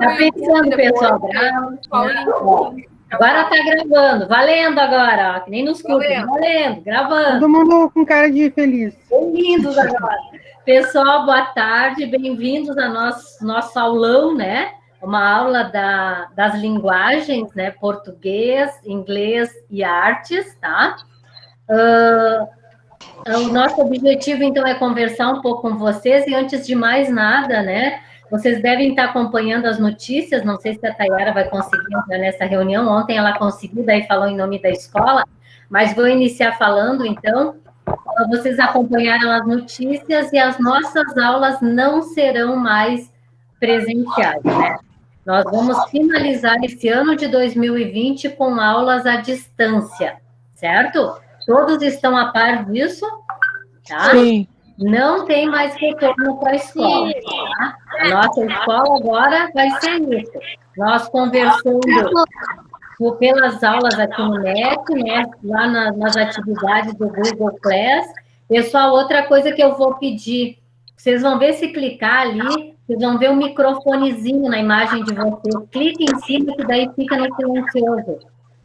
Tá pensando, pessoal, agora tá gravando, valendo agora, ó, que nem nos cursos, valendo, gravando. Todo mundo com cara de feliz. Bem-vindos agora. Pessoal, boa tarde, bem-vindos a nosso aulão, né? Uma aula das linguagens, né? Português, inglês e artes, tá? O nosso objetivo, então, é conversar um pouco com vocês, e antes de mais nada, né? Vocês devem estar acompanhando as notícias, não sei se a Tayara vai conseguir entrar nessa reunião, ontem ela conseguiu, daí falou em nome da escola, mas vou iniciar falando, então, vocês acompanharam as notícias e as nossas aulas não serão mais presenciais, né? Nós vamos finalizar esse ano de 2020 com aulas à distância, certo? Todos estão a par disso, tá? Sim. Não tem mais retorno para a escola, tá? A nossa escola agora vai ser isso. Nós conversando pelas aulas aqui no MEC, né? Lá nas atividades do Google Class. Pessoal, outra coisa que eu vou pedir, vocês vão ver se clicar ali, vocês vão ver um microfonezinho na imagem de vocês. Clique em cima, que daí fica no silencioso.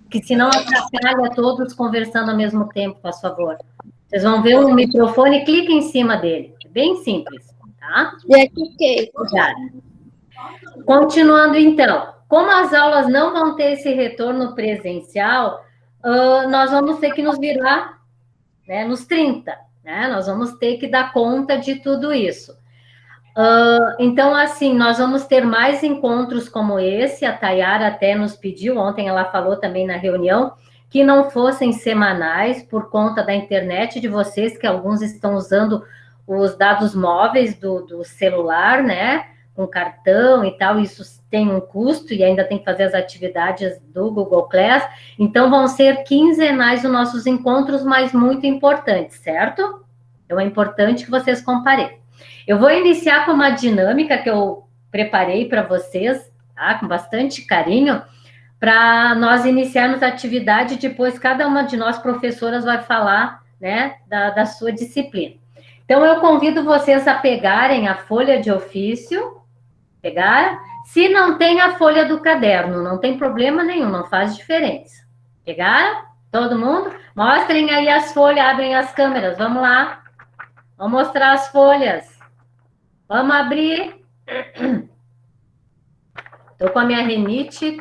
Que senão atrapalha todos conversando ao mesmo tempo, por favor. Vocês vão ver um microfone, clique em cima dele. É bem simples, tá? Já cliquei. Obrigada. Continuando, então. Como as aulas não vão ter esse retorno presencial, nós vamos ter que nos virar, né, nos 30, né? Nós vamos ter que dar conta de tudo isso. Então, assim, nós vamos ter mais encontros como esse, a Tayara até nos pediu, ontem ela falou também na reunião, que não fossem semanais, por conta da internet de vocês, que alguns estão usando os dados móveis do celular, né, com cartão e tal, isso tem um custo e ainda tem que fazer as atividades do Google Class, então vão ser quinzenais os nossos encontros, mas muito importantes, certo? Então é importante que vocês compareçam. Eu vou iniciar com uma dinâmica que eu preparei para vocês, tá? Com bastante carinho, para nós iniciarmos a atividade, depois cada uma de nós, professoras, vai falar, né, da sua disciplina. Então, eu convido vocês a pegarem a folha de ofício, pegaram? Se não tem a folha do caderno, não tem problema nenhum, não faz diferença. Pegaram? Todo mundo? Mostrem aí as folhas, abrem as câmeras, vamos lá. Vamos mostrar as folhas. Vamos abrir. Tô com a minha rinite,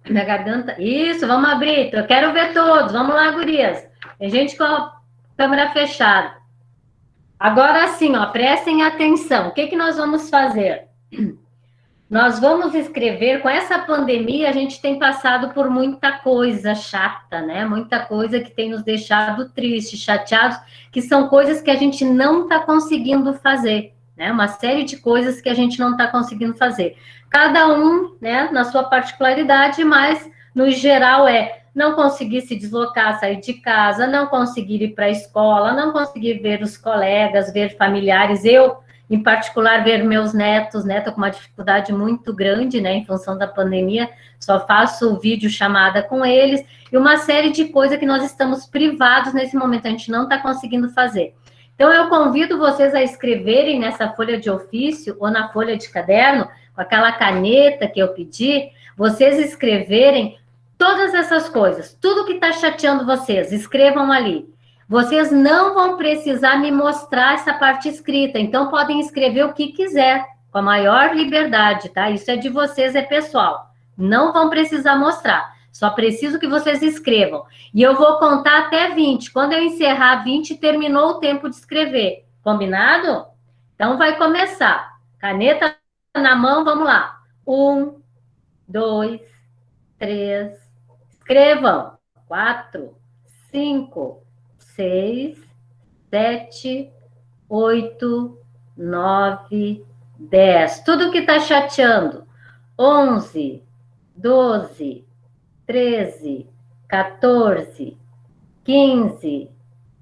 minha garganta. Isso, vamos abrir. Eu quero ver todos. Vamos lá, gurias. Tem gente com a câmera fechada. Agora sim, ó, prestem atenção. O que nós vamos fazer? Nós vamos escrever, com essa pandemia, a gente tem passado por muita coisa chata, né? Muita coisa que tem nos deixado tristes, chateados, que são coisas que a gente não está conseguindo fazer, né? Uma série de coisas que a gente não está conseguindo fazer. Cada um, né, na sua particularidade, mas, no geral, não conseguir se deslocar, sair de casa, não conseguir ir para a escola, não conseguir ver os colegas, ver familiares. Eu, em particular, ver meus netos, né? Estou com uma dificuldade muito grande, né? Em função da pandemia, só faço vídeo chamada com eles, e uma série de coisas que nós estamos privados nesse momento, a gente não está conseguindo fazer. Então, eu convido vocês a escreverem nessa folha de ofício, ou na folha de caderno, com aquela caneta que eu pedi, vocês escreverem todas essas coisas, tudo que está chateando vocês, escrevam ali. Vocês não vão precisar me mostrar essa parte escrita, então podem escrever o que quiser, com a maior liberdade, tá? Isso é de vocês, é pessoal. Não vão precisar mostrar, só preciso que vocês escrevam. E eu vou contar até 20. Quando eu encerrar 20, terminou o tempo de escrever. Combinado? Então vai começar. Caneta na mão, vamos lá. 1, 2, 3, escrevam. 4, 5, 6, 7, 8, 9, 10. Tudo que está chateando. 11, 12, 13, 14, 15,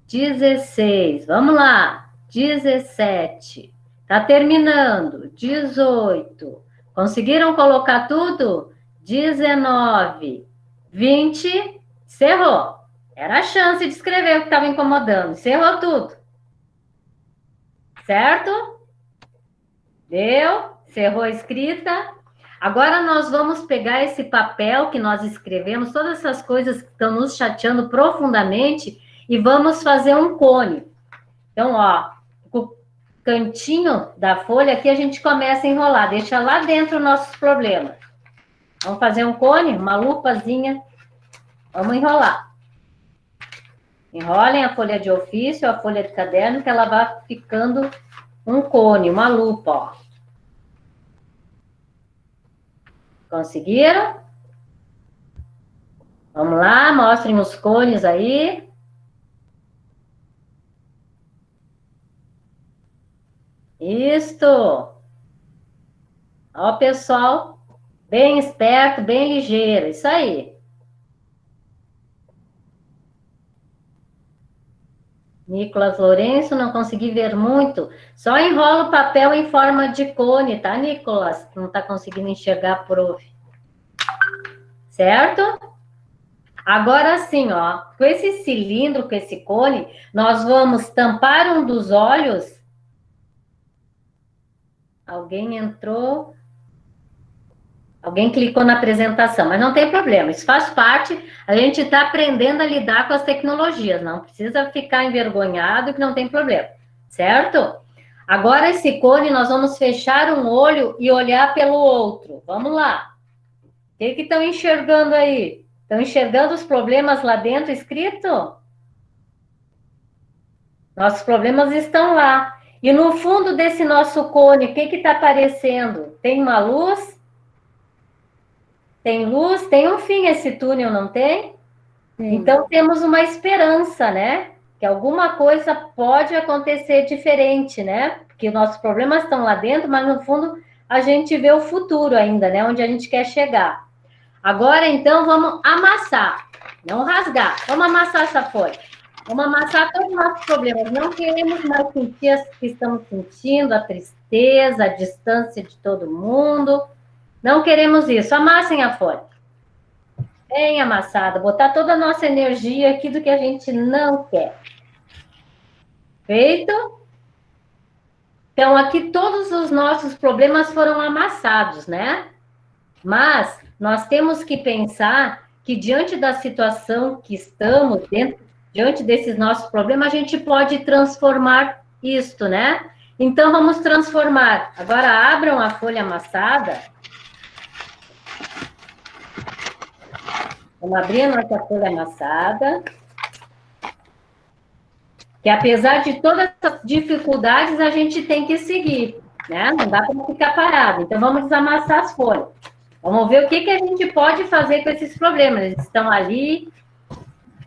16. Vamos lá. 17. Está terminando. 18. Conseguiram colocar tudo? 19. 20. Encerrou. Era a chance de escrever o que estava incomodando. Encerrou tudo. Certo? Deu? Encerrou a escrita. Agora nós vamos pegar esse papel que nós escrevemos, todas essas coisas que estão nos chateando profundamente, e vamos fazer um cone. Então, ó, o cantinho da folha aqui a gente começa a enrolar, deixa lá dentro os nossos problemas. Vamos fazer um cone, uma lupazinha, vamos enrolar. Enrolem a folha de ofício, a folha de caderno, que ela vai ficando um cone, uma lupa, ó. Conseguiram? Vamos lá, mostrem os cones aí. Isto. Ó, pessoal, bem esperto, bem ligeiro, isso aí. Nicolas Lourenço, não consegui ver muito. Só enrola o papel em forma de cone, tá, Nicolas? Não tá conseguindo enxergar, prof. Certo? Agora sim, ó, com esse cilindro, com esse cone, nós vamos tampar um dos olhos. Alguém entrou... Alguém clicou na apresentação, mas não tem problema, isso faz parte, a gente está aprendendo a lidar com as tecnologias, não precisa ficar envergonhado que não tem problema, certo? Agora esse cone nós vamos fechar um olho e olhar pelo outro, vamos lá. O que estão enxergando aí? Estão enxergando os problemas lá dentro escrito? Nossos problemas estão lá. E no fundo desse nosso cone, o que está aparecendo? Tem uma luz? Tem luz, tem um fim esse túnel, não tem? Sim. Então, temos uma esperança, né? Que alguma coisa pode acontecer diferente, né? Porque nossos problemas estão lá dentro, mas no fundo a gente vê o futuro ainda, né? Onde a gente quer chegar. Agora, então, vamos amassar, não rasgar. Vamos amassar essa folha. Vamos amassar todos os nossos problemas. Não queremos mais sentir as que estamos sentindo, a tristeza, a distância de todo mundo. Não queremos isso. Amassem a folha. Bem amassada. Botar toda a nossa energia aqui do que a gente não quer. Feito? Então, aqui todos os nossos problemas foram amassados, né? Mas nós temos que pensar que diante da situação que estamos, diante desses nossos problemas, a gente pode transformar isto, né? Então, vamos transformar. Agora, abram a folha amassada. Vamos abrir a nossa folha amassada. Que apesar de todas essas dificuldades, a gente tem que seguir, né? Não dá para ficar parado. Então, vamos desamassar as folhas. Vamos ver o que a gente pode fazer com esses problemas. Eles estão ali,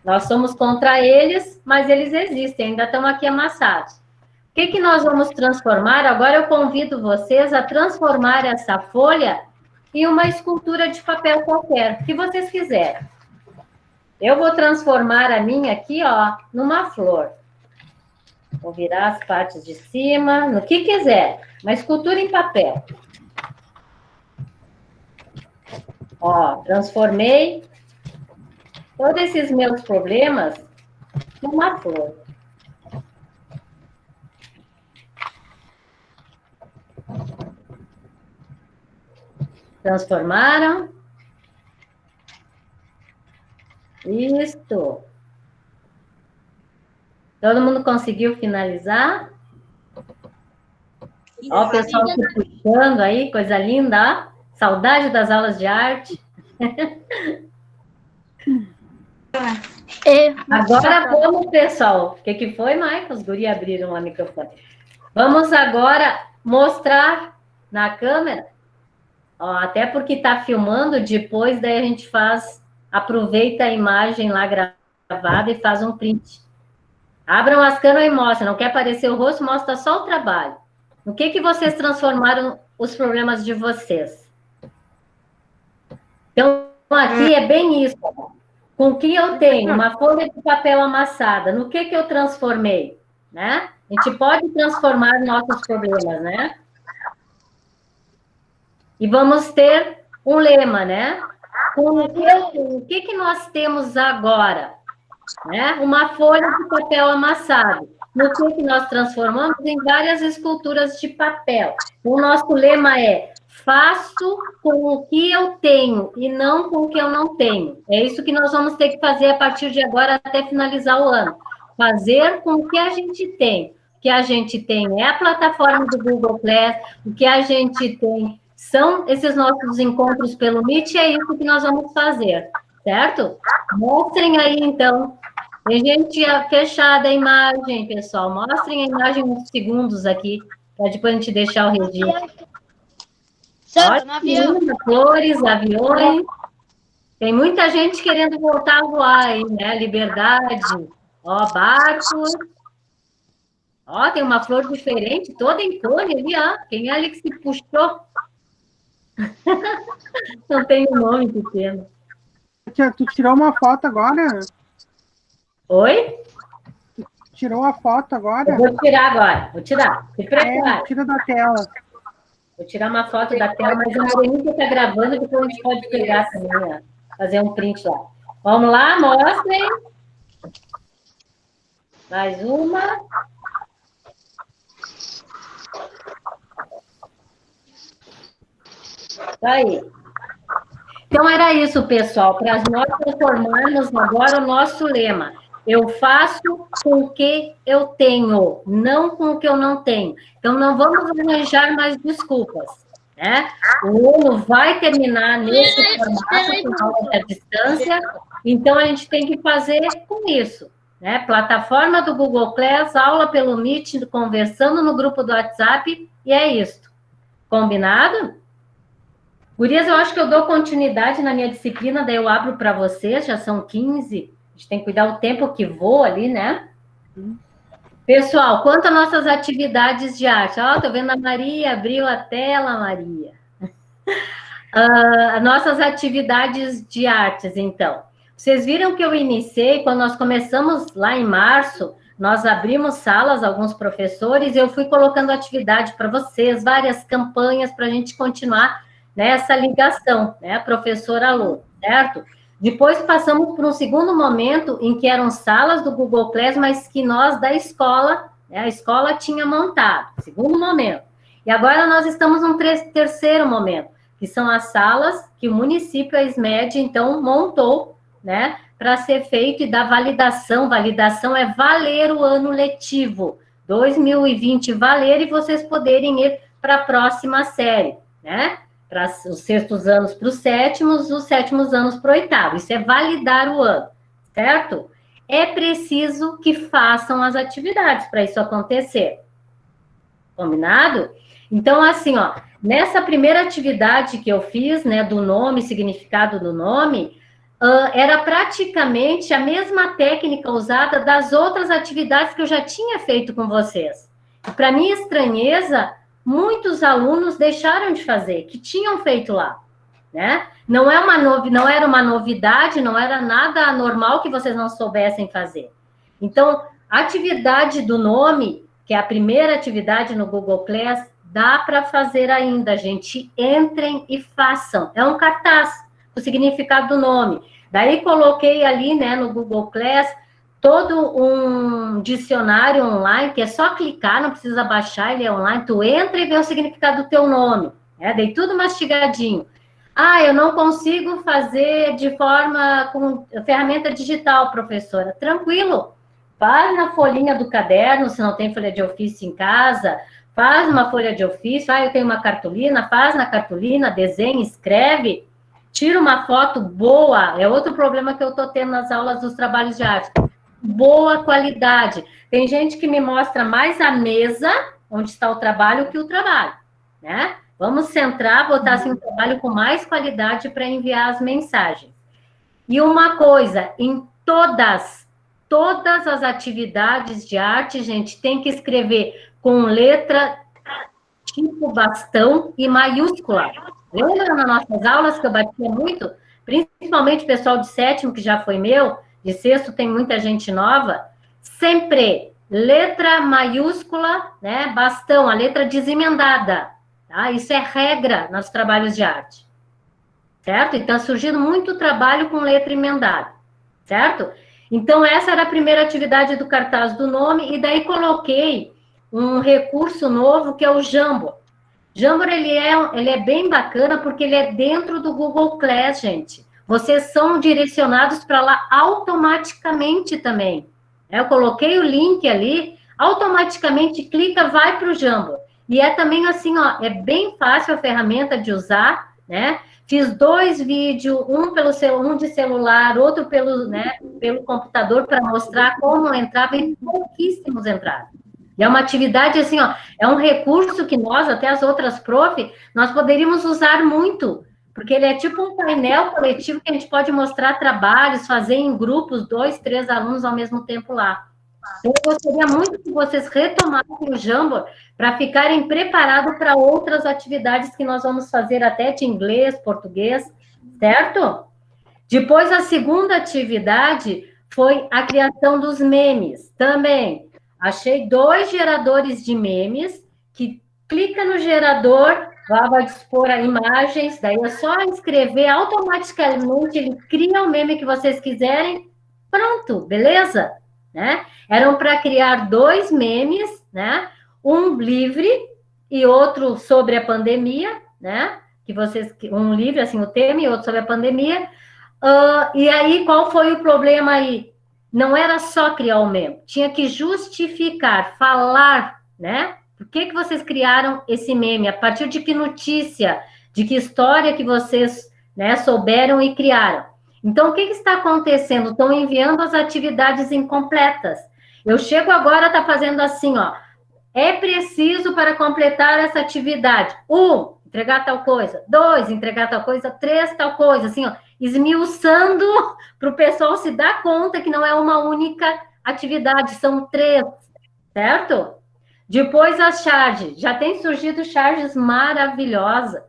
nós somos contra eles, mas eles existem, ainda estão aqui amassados. O que nós vamos transformar? Agora eu convido vocês a transformar essa folha em uma escultura de papel qualquer, que vocês quiserem. Eu vou transformar a minha aqui, ó, numa flor. Vou virar as partes de cima, no que quiser. Uma escultura em papel. Ó, transformei todos esses meus problemas numa flor. Transformaram? Isto. Todo mundo conseguiu finalizar? Ó, o pessoal se puxando aí, coisa linda, ó. Saudade das aulas de arte. Agora vamos, pessoal. O que foi, Michael? Os guri abriram o microfone. Vamos agora mostrar na câmera. Ó, até porque está filmando, depois daí a gente aproveita a imagem lá gravada e faz um print. Abram as câmeras e mostrem. Não quer aparecer o rosto, mostra só o trabalho. No que vocês transformaram os problemas de vocês? Então, aqui é bem isso. Com o que eu tenho? Uma folha de papel amassada. No que eu transformei? Né? A gente pode transformar nossos problemas, né? E vamos ter um lema, né? Com o que nós temos agora? Né? Uma folha de papel amassado. No que nós transformamos em várias esculturas de papel. O nosso lema é: faço com o que eu tenho e não com o que eu não tenho. É isso que nós vamos ter que fazer a partir de agora até finalizar o ano. Fazer com o que a gente tem. O que a gente tem é a plataforma do Google Class, o que a gente tem são esses nossos encontros pelo Meet, e é isso que nós vamos fazer, certo? Mostrem aí, então. Tem gente fechada a imagem, pessoal. Mostrem a imagem uns segundos aqui, para depois a gente deixar o registro. Olha, flores, aviões. Tem muita gente querendo voltar a voar aí, né? Liberdade. Ó, barcos. Ó, tem uma flor diferente, toda em cone ali, ó. Quem é ali que se puxou? Não tem um nome pequeno. Tu tirou uma foto agora? Oi? Tirou a foto agora? Eu vou tirar agora. Vou tirar. Se prepara. Tira da tela. Vou tirar uma foto da tela, mas a Moreninha está gravando, depois a gente pode pegar também, ó, fazer um print lá. Vamos lá, mostrem. Mais uma. Tá aí. Então, era isso, pessoal, para nós transformarmos agora o nosso lema. Eu faço com o que eu tenho, não com o que eu não tenho. Então, não vamos arranjar mais desculpas, né? O ano vai terminar nesse formato, com aula à distância, então a gente tem que fazer com isso, né? Plataforma do Google Class, aula pelo Meet, conversando no grupo do WhatsApp, e é isso. Combinado? Gurias, eu acho que eu dou continuidade na minha disciplina, daí eu abro para vocês, já são 15, a gente tem que cuidar o tempo que voa ali, né? Pessoal, quanto às nossas atividades de arte, ó, tô vendo a Maria, abriu a tela, Maria. Nossas atividades de artes, então. Vocês viram que eu iniciei, quando nós começamos lá em março, nós abrimos salas, alguns professores, e eu fui colocando atividade para vocês, várias campanhas para a gente continuar nessa ligação, né, professor-aluno, certo? Depois passamos por um segundo momento em que eram salas do Google Class, mas que nós da escola, né, a escola tinha montado, segundo momento. E agora nós estamos num terceiro momento, que são as salas que o município, a SMED, então, montou, né, para ser feito e dar validação. Validação é valer o ano letivo, 2020 valer e vocês poderem ir para a próxima série, né? Para os sextos anos para os sétimos anos para o oitavo. Isso é validar o ano, certo? É preciso que façam as atividades para isso acontecer. Combinado? Então, assim, ó, nessa primeira atividade que eu fiz, né, do nome, significado do nome, era praticamente a mesma técnica usada das outras atividades que eu já tinha feito com vocês. E para minha estranheza, muitos alunos deixaram de fazer, que tinham feito lá, né? Não era uma novidade, não era nada anormal que vocês não soubessem fazer. Então, a atividade do nome, que é a primeira atividade no Google Class, dá para fazer ainda, gente. Entrem e façam. É um cartaz, o significado do nome. Daí coloquei ali, né, no Google Class, todo um dicionário online, que é só clicar, não precisa baixar, ele é online, tu entra e vê o significado do teu nome, né? Dei tudo mastigadinho. Ah, eu não consigo fazer de forma com ferramenta digital, professora. Tranquilo, faz na folhinha do caderno, se não tem folha de ofício em casa, faz uma folha de ofício, eu tenho uma cartolina, faz na cartolina, desenha, escreve, tira uma foto boa, é outro problema que eu estou tendo nas aulas dos trabalhos de arte. Boa qualidade. Tem gente que me mostra mais a mesa, onde está o trabalho, que o trabalho, né? Vamos centrar, botar assim um trabalho com mais qualidade para enviar as mensagens. E uma coisa, em todas as atividades de arte, gente, tem que escrever com letra tipo bastão e maiúscula. Lembra nas nossas aulas que eu batia muito? Principalmente o pessoal de sétimo, que já foi meu, de sexto tem muita gente nova. Sempre letra maiúscula, né? Bastão, a letra desemendada. Tá? Isso é regra nos trabalhos de arte. Certo? Então, surgindo muito trabalho com letra emendada. Certo? Então, essa era a primeira atividade do cartaz do nome, e daí coloquei um recurso novo, que é o Jambo. Jamboard, ele é bem bacana porque ele é dentro do Google Class, gente. Vocês são direcionados para lá automaticamente também. Eu coloquei o link ali, automaticamente clica, vai para o Jamboard. E é também assim, ó, é bem fácil a ferramenta de usar, né? Fiz 2 vídeos, um de celular, outro pelo computador, para mostrar como entrava, e pouquíssimos entraram. E é uma atividade assim, ó, é um recurso que nós, até as outras prof, nós poderíamos usar muito, porque ele é tipo um painel coletivo que a gente pode mostrar trabalhos, fazer em grupos, 2, 3 alunos ao mesmo tempo lá. Então, eu gostaria muito que vocês retomassem o Jamboard para ficarem preparados para outras atividades que nós vamos fazer até de inglês, português, certo? Depois, a segunda atividade foi a criação dos memes, também. Achei 2 geradores de memes, que clica no gerador, vai dispor a imagens, daí é só escrever, automaticamente ele cria o meme que vocês quiserem, pronto, beleza? Né? Eram para criar 2 memes, né? Um livre e outro sobre a pandemia, né? Um livre, assim, o tema, e outro sobre a pandemia. E aí, qual foi o problema aí? Não era só criar o meme, tinha que justificar, falar, né? Por que vocês criaram esse meme? A partir de que notícia, de que história que vocês, né, souberam e criaram? Então, o que está acontecendo? Estão enviando as atividades incompletas. Eu chego agora, tá fazendo assim, ó. É preciso para completar essa atividade. 1, entregar tal coisa. 2, entregar tal coisa. 3, tal coisa. Assim, ó, esmiuçando para o pessoal se dar conta que não é uma única atividade, são 3, certo? Depois as charges. Já tem surgido charges maravilhosas.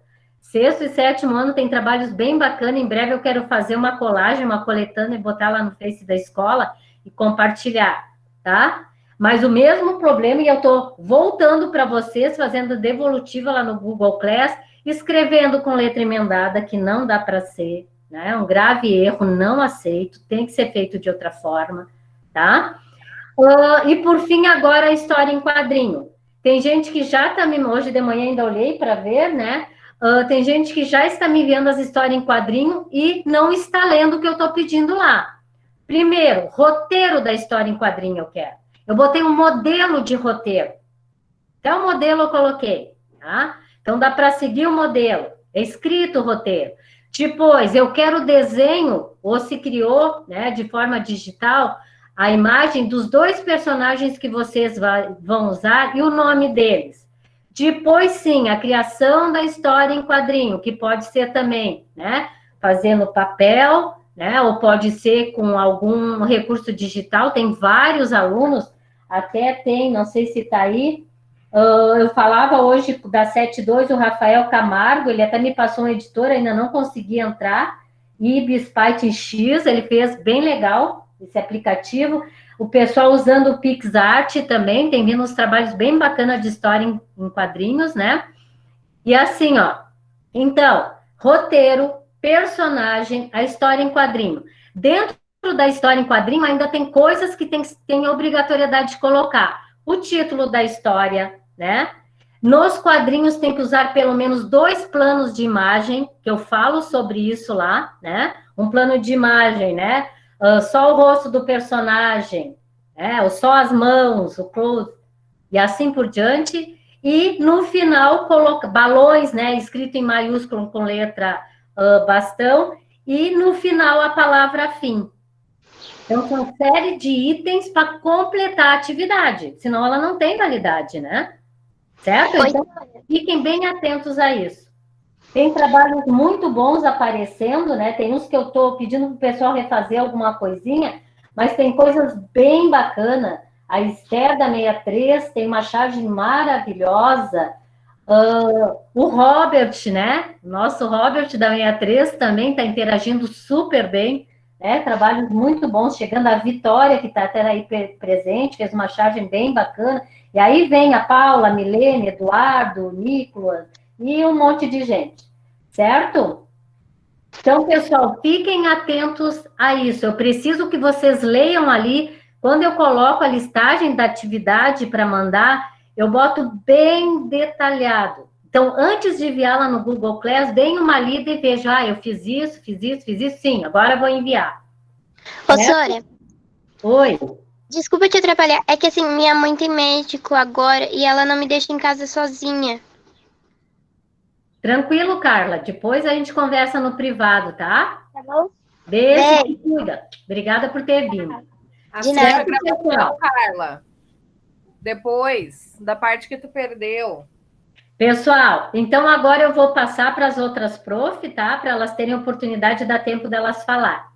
6º e 7º ano tem trabalhos bem bacanas. Em breve eu quero fazer uma colagem, uma coletânea e botar lá no Face da escola e compartilhar, tá? Mas o mesmo problema, e eu estou voltando para vocês, fazendo devolutiva lá no Google Class, escrevendo com letra emendada, que não dá para ser, né? Um grave erro, não aceito, tem que ser feito de outra forma, tá? E por fim, agora a história em quadrinho. Tem gente que já está me... Hoje de manhã ainda olhei para ver, né? Tem gente que já está me enviando as histórias em quadrinho e não está lendo o que eu estou pedindo lá. Primeiro, roteiro da história em quadrinho eu quero. Eu botei um modelo de roteiro. Até o modelo eu coloquei, tá? Então, dá para seguir o modelo. É escrito o roteiro. Depois, eu quero o desenho, ou se criou, né, de forma digital, a imagem dos 2 personagens que vocês vão usar e o nome deles. Depois, sim, a criação da história em quadrinho, que pode ser também, né, fazendo papel, né, ou pode ser com algum recurso digital. Tem vários alunos, até tem, não sei se está aí, eu falava hoje da 7.2, o Rafael Camargo, ele até me passou um editor, ainda não consegui entrar, Ibis Python X, ele fez bem legal esse aplicativo. O pessoal usando o PixArt também, tem vindo uns trabalhos bem bacanas de história em quadrinhos, né? E assim, ó, então, roteiro, personagem, a história em quadrinho. Dentro da história em quadrinho ainda tem coisas que tem obrigatoriedade de colocar. O título da história, né? Nos quadrinhos tem que usar pelo menos 2 planos de imagem, que eu falo sobre isso lá, né? Um plano de imagem, né? Só o rosto do personagem, né? Ou só as mãos, o close, e assim por diante. E no final, coloca balões, né? Escrito em maiúsculo com letra bastão, e no final a palavra fim. Então, são série de itens para completar a atividade, senão ela não tem validade, né? Certo? Então, fiquem bem atentos a isso. Tem trabalhos muito bons aparecendo, né? Tem uns que eu estou pedindo para o pessoal refazer alguma coisinha, mas tem coisas bem bacanas. A Esther da 63 tem uma charge maravilhosa. O Robert, né? Nosso Robert da 63 também está interagindo super bem, né? Trabalhos muito bons, chegando a Vitória, que está até aí presente, fez uma charge bem bacana. E aí vem a Paula, a Milene, Eduardo, Nicolas e um monte de gente, certo? Então, pessoal, fiquem atentos a isso. Eu preciso que vocês leiam ali. Quando eu coloco a listagem da atividade para mandar, eu boto bem detalhado. Então, antes de enviá-la no Google Class, deem uma lida e vejam, eu fiz isso, sim, agora vou enviar. Ô, Sônia. Oi. Desculpa te atrapalhar, é que assim, minha mãe tem médico agora e ela não me deixa em casa sozinha. Tranquilo, Carla. Depois a gente conversa no privado, tá? Tá bom? Beijo, se cuida. Obrigada por ter vindo. De nada. A gravação, Carla. Depois, da parte que tu perdeu. Pessoal, então agora eu vou passar para as outras prof, tá? Para elas terem oportunidade de dar tempo delas falar.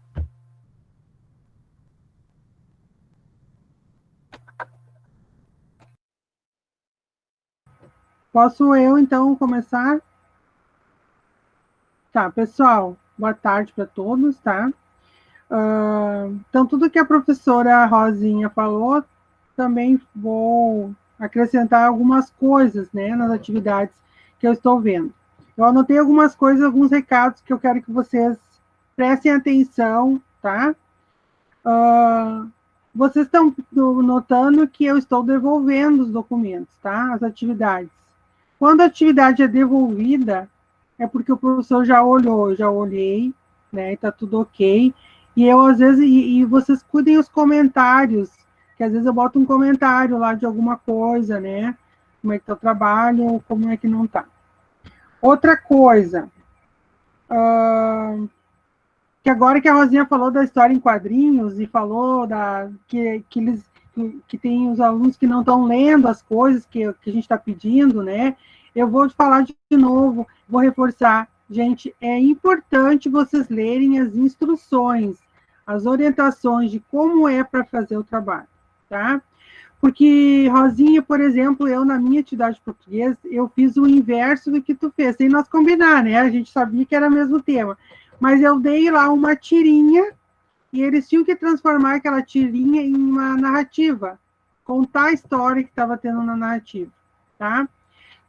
Posso eu, então, começar? Tá, pessoal, boa tarde para todos, tá? Então, tudo que a professora Rosinha falou, também vou acrescentar algumas coisas, né, nas atividades que eu estou vendo. Eu anotei algumas coisas, alguns recados que eu quero que vocês prestem atenção, tá? Vocês estão notando que eu estou devolvendo os documentos, tá? As atividades. Quando a atividade é devolvida, é porque o professor já olhou, eu já olhei, né? Está tudo ok. E eu, às vezes, e vocês cuidem os comentários, que às vezes eu boto um comentário lá de alguma coisa, né? Como é que está o trabalho, ou como é que não está. Outra coisa, que agora que a Rosinha falou da história em quadrinhos e falou que tem os alunos que não estão lendo as coisas que a gente está pedindo, né? Eu vou falar de novo, vou reforçar. Gente, é importante vocês lerem as instruções, as orientações de como é para fazer o trabalho, tá? Porque, Rosinha, por exemplo, eu, na minha atividade de português, eu fiz o inverso do que tu fez, sem nós combinar, né? A gente sabia que era o mesmo tema. Mas eu dei lá uma tirinha, e eles tinham que transformar aquela tirinha em uma narrativa, contar a história que estava tendo na narrativa, tá?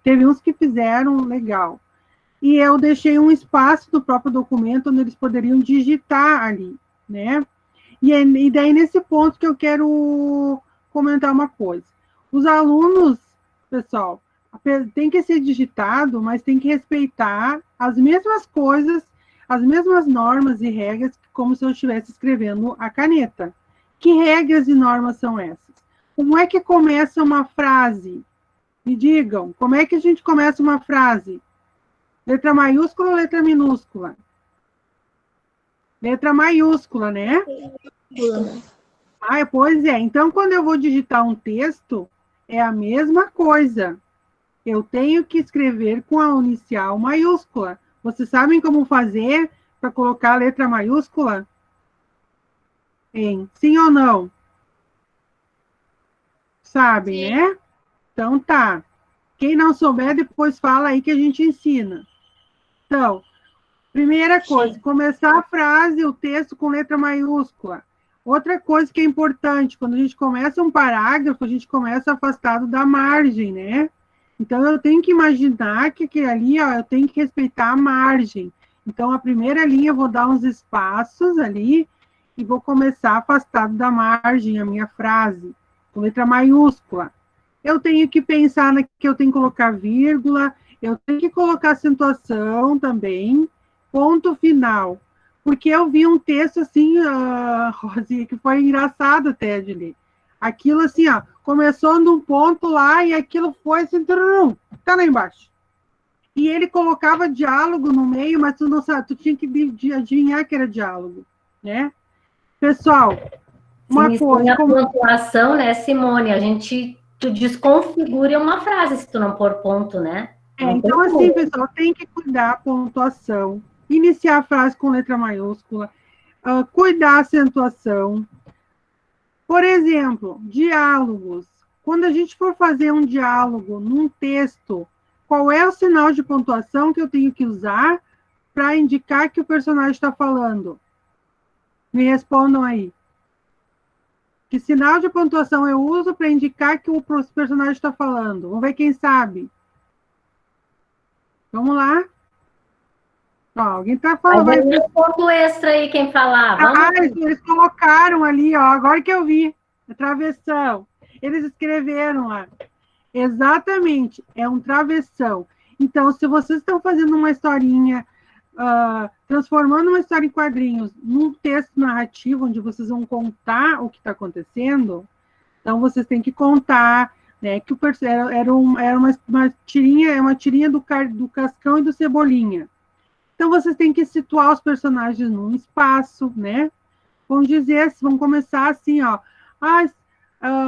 Teve uns que fizeram legal. E eu deixei um espaço do próprio documento onde eles poderiam digitar ali, né? E daí, nesse ponto que eu quero comentar uma coisa. Os alunos, pessoal, tem que ser digitado, mas tem que respeitar as mesmas coisas, as mesmas normas e regras, como se eu estivesse escrevendo a caneta. Que regras e normas são essas? Como é que começa uma frase? Me digam, como é que a gente começa uma frase? Letra maiúscula ou letra minúscula? Letra maiúscula, né? Pois é. Então, quando eu vou digitar um texto, é a mesma coisa. Eu tenho que escrever com a inicial maiúscula. Vocês sabem como fazer para colocar a letra maiúscula? Sim ou não? Sabem, né? Então, tá. Quem não souber, depois fala aí que a gente ensina. Então, primeira coisa, começar a frase, o texto com letra maiúscula. Outra coisa que é importante, quando a gente começa um parágrafo, a gente começa afastado da margem, né? Então, eu tenho que imaginar que aquele ali, ó, eu tenho que respeitar a margem. Então, a primeira linha, eu vou dar uns espaços ali e vou começar afastado da margem, a minha frase, com letra maiúscula. Eu tenho que pensar que eu tenho que colocar vírgula, eu tenho que colocar acentuação também, ponto final. Porque eu vi um texto assim, Rosinha, que foi engraçado até de ler. Aquilo assim, ó, começou num ponto lá e aquilo foi assim, tá lá embaixo. E ele colocava diálogo no meio, mas tu não sabe, tu tinha que adivinhar que era diálogo, né? Pessoal, uma coisa... A pontuação, né, Simone, tu desconfigura uma frase se tu não pôr ponto, né? Então, assim, pessoal, tem que cuidar a pontuação, iniciar a frase com letra maiúscula, cuidar a acentuação. Por exemplo, diálogos. Quando a gente for fazer um diálogo num texto, qual é o sinal de pontuação que eu tenho que usar para indicar que o personagem está falando? Me respondam aí. Que sinal de pontuação eu uso para indicar que o personagem está falando? Vamos ver quem sabe. Vamos lá. Ó, alguém está falando. Vai ver ponto extra aí, quem falar. Eles colocaram ali, ó, agora que eu vi. A travessão. Eles escreveram lá. Exatamente, é um travessão. Então, se vocês estão fazendo uma historinha, transformando uma história em quadrinhos num texto narrativo, onde vocês vão contar o que está acontecendo, então vocês têm que contar, né, que era uma tirinha do Cascão e do Cebolinha. Então, vocês têm que situar os personagens num espaço, né? Vamos começar assim, ó.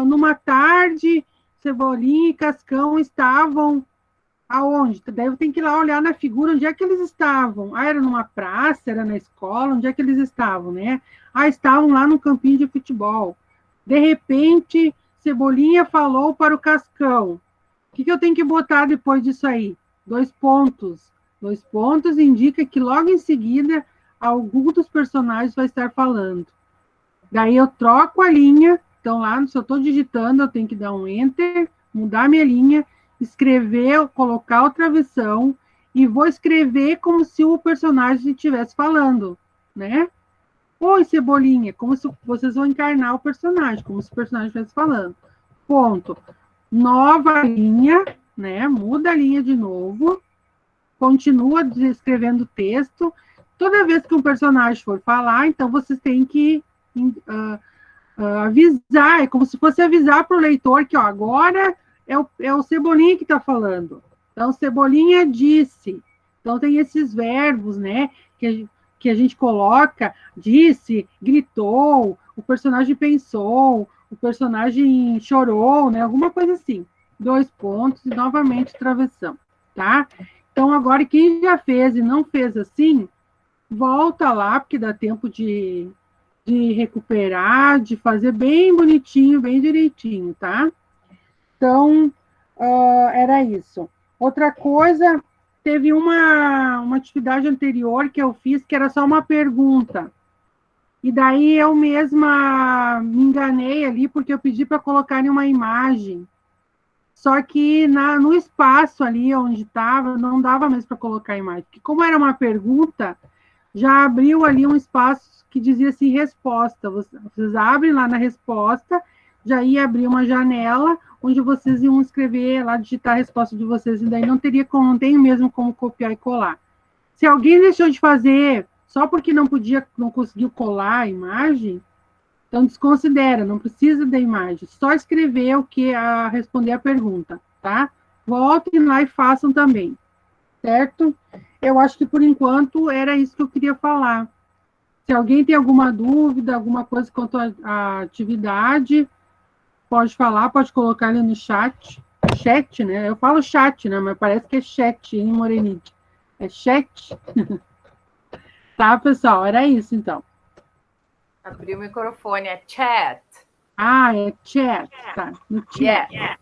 Numa tarde, Cebolinha e Cascão estavam aonde? Daí eu tenho que ir lá olhar na figura onde é que eles estavam. Era numa praça, era na escola, onde é que eles estavam, né? Estavam lá no campinho de futebol. De repente, Cebolinha falou para o Cascão. O que eu tenho que botar depois disso aí? 2 pontos. 2 pontos indica que logo em seguida algum dos personagens vai estar falando. Daí eu troco a linha. Então, lá, se eu estou digitando, eu tenho que dar um Enter, mudar minha linha, escrever, colocar outra versão, e vou escrever como se o personagem estivesse falando, né? Oi, Cebolinha, como se vocês vão encarnar o personagem, como se o personagem estivesse falando. Ponto. Nova linha, né? Muda a linha de novo, continua escrevendo o texto. Toda vez que um personagem for falar, então vocês têm que avisar, é como se fosse avisar para o leitor que, ó, agora é o Cebolinha que está falando. Então, Cebolinha disse. Então, tem esses verbos, né, que a gente coloca, disse, gritou, o personagem pensou, o personagem chorou, né, alguma coisa assim. 2 pontos e, novamente, travessão, tá? Então, agora, quem já fez e não fez assim, volta lá, porque dá tempo de recuperar, de fazer bem bonitinho, bem direitinho, tá? Então, era isso. Outra coisa, teve uma atividade anterior que eu fiz, que era só uma pergunta. E daí eu mesma me enganei ali, porque eu pedi para colocarem uma imagem. Só que no espaço ali onde estava, não dava mesmo para colocar a imagem. Porque como era uma pergunta, já abriu ali um espaço que dizia assim, resposta. Vocês abrem lá na resposta, já ia abrir uma janela, onde vocês iam escrever lá, digitar a resposta de vocês, e daí não tem mesmo como copiar e colar. Se alguém deixou de fazer só porque não conseguiu colar a imagem, então desconsidera, não precisa da imagem, só escrever responder a pergunta, tá? Voltem lá e façam também, certo? Eu acho que, por enquanto, era isso que eu queria falar. Se alguém tem alguma dúvida, alguma coisa quanto à atividade, pode falar, pode colocar ali no chat. Chat, né? Eu falo chat, né? Mas parece que é chat, hein, Morenite? É chat. Tá, pessoal? Era isso, então. Abrir o microfone, é chat. É chat, tá. No chat. Yeah.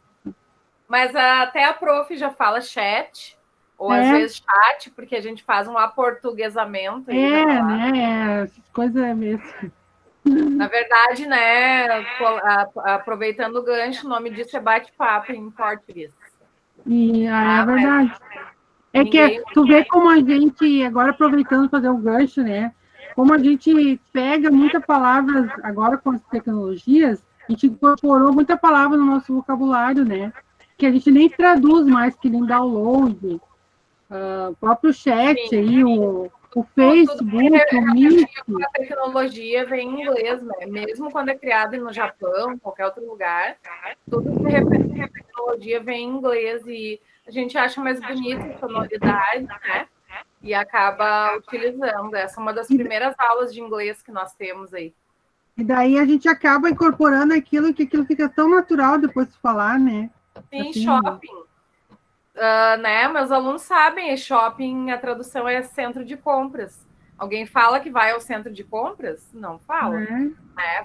Mas até a prof já fala chat, ou às vezes chat, porque a gente faz um aportuguesamento. Né? Essas coisas é mesmo. Na verdade, né, aproveitando o gancho, o nome disso é bate-papo em português. É verdade. É que tu vê como a gente, agora aproveitando fazer o gancho, né? Como a gente pega muitas palavras, agora com as tecnologias, a gente incorporou muita palavra no nosso vocabulário, né? Que a gente nem traduz mais, que nem download. O próprio chat aí, o Facebook, o Meet. A tecnologia vem em inglês, né? Mesmo quando é criado no Japão, qualquer outro lugar, tudo que refere à tecnologia vem em inglês e a gente acha mais bonita a sonoridade, né? E acaba utilizando. Essa é uma das primeiras aulas de inglês que nós temos aí. E daí a gente acaba incorporando aquilo fica tão natural depois de falar, né? Sim, assim, shopping. Né? Meus alunos sabem, shopping, a tradução é centro de compras. Alguém fala que vai ao centro de compras? Não fala.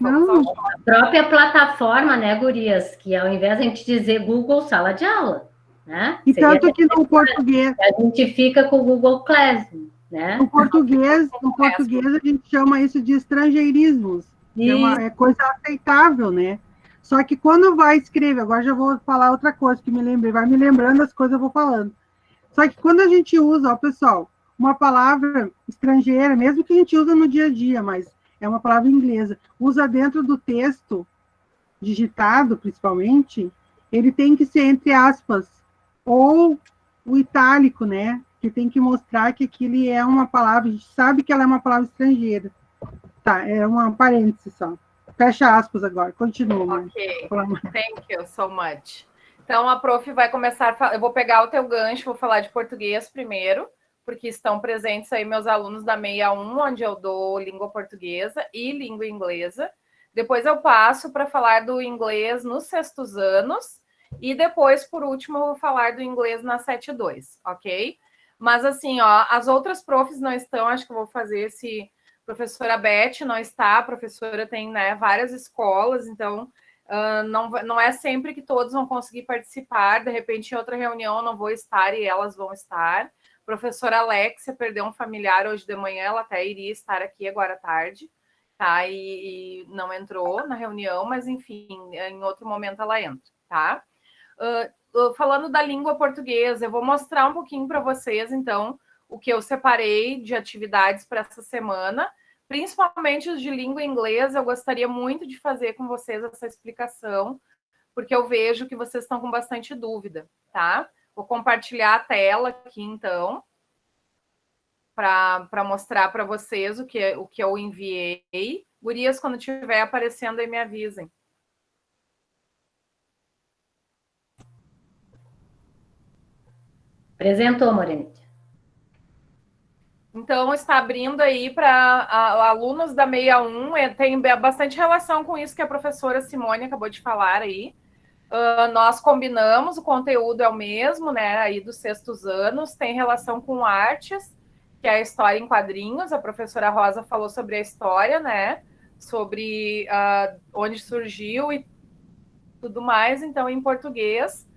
Vamos ao shopping. A própria plataforma, né, gurias, que ao invés de a gente dizer Google Sala de Aula, né? E tanto que no português... A gente fica com o Google Classroom, né? No português a gente chama isso de estrangeirismos. É coisa aceitável, né? Só que quando vai escrever, agora já vou falar outra coisa que me lembrei, vai me lembrando as coisas, eu vou falando. Só que quando a gente usa, ó, pessoal, uma palavra estrangeira, mesmo que a gente usa no dia a dia, mas é uma palavra inglesa, usa dentro do texto, digitado principalmente, ele tem que ser entre aspas, ou o itálico, né? Que tem que mostrar que aquilo é uma palavra, a gente sabe que ela é uma palavra estrangeira. Tá, é uma parêntese só. Fecha aspas agora, continua. Ok, thank you so much. Então, a prof vai começar, eu vou pegar o teu gancho, vou falar de português primeiro, porque estão presentes aí meus alunos da 61, onde eu dou língua portuguesa e língua inglesa. Depois eu passo para falar do inglês nos sextos anos, e depois, por último, eu vou falar do inglês na 72, ok? Mas assim, ó, as outras profs não estão, acho que eu vou fazer esse... Professora Beth não está, a professora tem, né, várias escolas, então não é sempre que todos vão conseguir participar, de repente em outra reunião eu não vou estar e elas vão estar. Professora Alexia perdeu um familiar hoje de manhã, ela até iria estar aqui agora à tarde, tá? E não entrou na reunião, mas enfim, em outro momento ela entra, tá? Falando da língua portuguesa, eu vou mostrar um pouquinho para vocês, então, o que eu separei de atividades para essa semana, principalmente os de língua inglesa. Eu gostaria muito de fazer com vocês essa explicação, porque eu vejo que vocês estão com bastante dúvida, tá? Vou compartilhar a tela aqui, então, para mostrar para vocês o que eu enviei. Gurias, quando estiver aparecendo aí, me avisem. Apresentou, Morenite. Então, está abrindo aí para alunos da 61, tem bastante relação com isso que a professora Simone acabou de falar aí. Nós combinamos, o conteúdo é o mesmo, né, aí dos sextos anos, tem relação com artes, que é a história em quadrinhos. A professora Rosa falou sobre a história, né, sobre onde surgiu e tudo mais. Então, em português,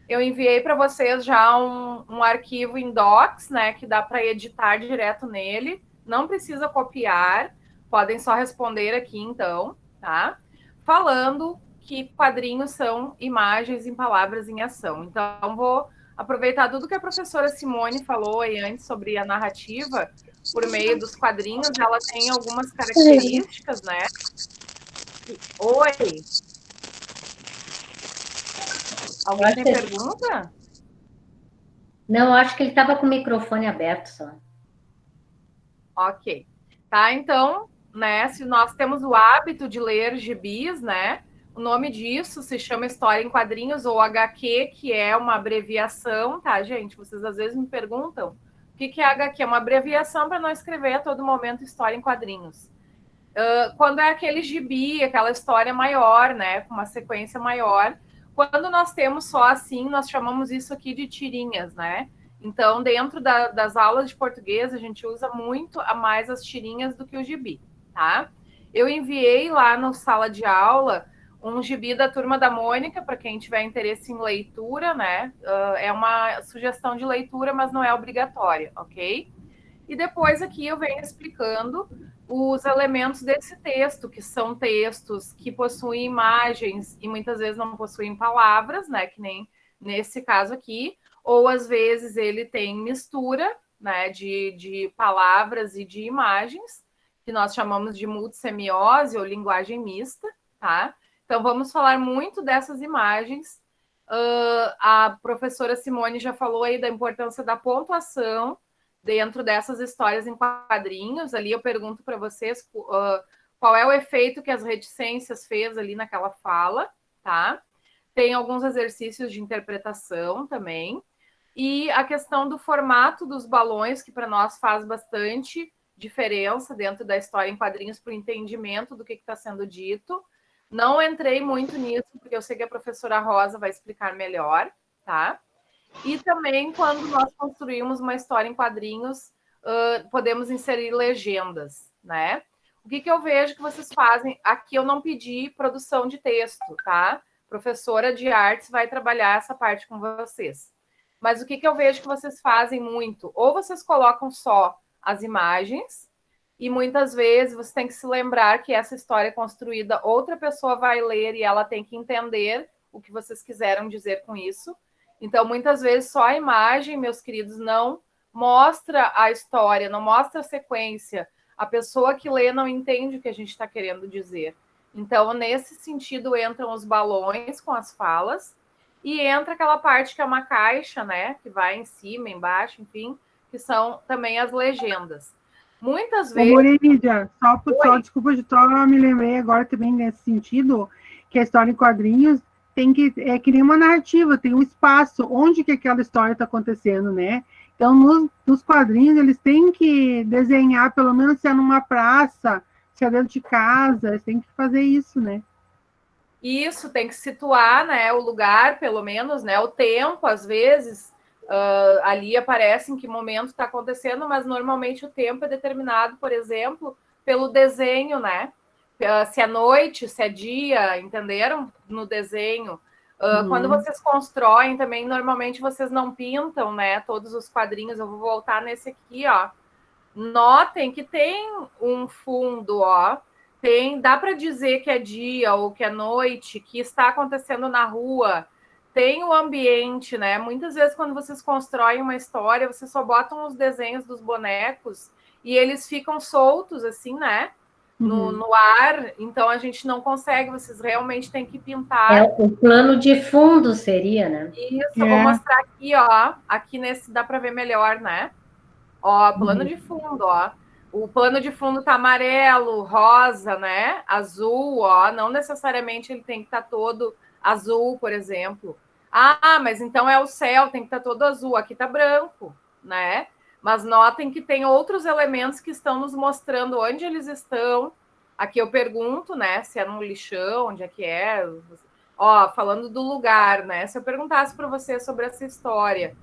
eu enviei para vocês já um arquivo em Docs, né, que dá para editar direto nele. Não precisa copiar, podem só responder aqui, então, tá? Falando que quadrinhos são imagens em palavras em ação. Então, vou aproveitar tudo que a professora Simone falou aí antes sobre a narrativa por meio dos quadrinhos. Ela tem algumas características, né? Oi! Alguém tem pergunta? Não, acho que ele estava com o microfone aberto só. Ok. Tá, então, né, se nós temos o hábito de ler gibis, né, o nome disso se chama História em Quadrinhos, ou HQ, que é uma abreviação, tá, gente? Vocês às vezes me perguntam o que é HQ? É uma abreviação para não escrever a todo momento História em Quadrinhos. Quando é aquele gibi, aquela história maior, né, com uma sequência maior. Quando nós temos só assim, nós chamamos isso aqui de tirinhas, né? Então, dentro das aulas de português, a gente usa muito a mais as tirinhas do que o gibi, tá? Eu enviei lá no sala de aula um gibi da Turma da Mônica, para quem tiver interesse em leitura, né? É uma sugestão de leitura, mas não é obrigatória, ok? E depois aqui eu venho explicando os elementos desse texto, que são textos que possuem imagens e muitas vezes não possuem palavras, né? Que nem nesse caso aqui, ou às vezes ele tem mistura, né, de palavras e de imagens, que nós chamamos de multissemiose ou linguagem mista, tá? Então vamos falar muito dessas imagens. A professora Simone já falou aí da importância da pontuação dentro dessas histórias em quadrinhos. Ali eu pergunto para vocês qual é o efeito que as reticências fez ali naquela fala, tá? Tem alguns exercícios de interpretação também. E a questão do formato dos balões, que para nós faz bastante diferença dentro da história em quadrinhos para o entendimento do que está sendo dito. Não entrei muito nisso, porque eu sei que a professora Rosa vai explicar melhor, tá? E também, quando nós construímos uma história em quadrinhos, podemos inserir legendas, né? O que eu vejo que vocês fazem? Aqui eu não pedi produção de texto, tá? Professora de artes vai trabalhar essa parte com vocês. Mas o que eu vejo que vocês fazem muito? Ou vocês colocam só as imagens, e muitas vezes você tem que se lembrar que essa história é construída, outra pessoa vai ler e ela tem que entender o que vocês quiseram dizer com isso. Então, muitas vezes, só a imagem, meus queridos, não mostra a história, não mostra a sequência. A pessoa que lê não entende o que a gente está querendo dizer. Então, nesse sentido, entram os balões com as falas. e entra aquela parte que é uma caixa, né? Que vai em cima, embaixo, enfim, que são também as legendas. Muitas vezes... Morenídia, só desculpa, só me lembrei agora também nesse sentido, que a história em quadrinhos tem que nem uma narrativa, tem um espaço onde que aquela história está acontecendo, né? Então, nos quadrinhos, eles têm que desenhar, pelo menos se é numa praça, se é dentro de casa, eles têm que fazer isso, né? Isso, tem que situar, né, o lugar, pelo menos, né, o tempo, às vezes, ali aparece em que momento está acontecendo, mas normalmente o tempo é determinado, por exemplo, pelo desenho, né? Se é noite, se é dia, entenderam? No desenho. Quando vocês constroem também, normalmente vocês não pintam, né, todos os quadrinhos. Eu vou voltar nesse aqui, ó. Notem que tem um fundo, ó. Dá para dizer que é dia ou que é noite, que está acontecendo na rua. Tem o ambiente, né? Muitas vezes, quando vocês constroem uma história, vocês só botam os desenhos dos bonecos e eles ficam soltos, assim, né? No ar. Então, a gente não consegue. Vocês realmente têm que pintar. O plano de fundo seria, né? Isso, eu vou mostrar aqui, ó. Aqui nesse dá para ver melhor, né? Ó, plano de fundo, ó. O plano de fundo tá amarelo, rosa, né? Azul, ó. Não necessariamente ele tem que estar todo azul, por exemplo. Ah, mas então é o céu, tem que estar todo azul. Aqui tá branco, né? Mas notem que tem outros elementos que estão nos mostrando onde eles estão. Aqui eu pergunto, né? Se é no lixão, onde é que é. Ó, falando do lugar, né? Se eu perguntasse para você sobre essa história,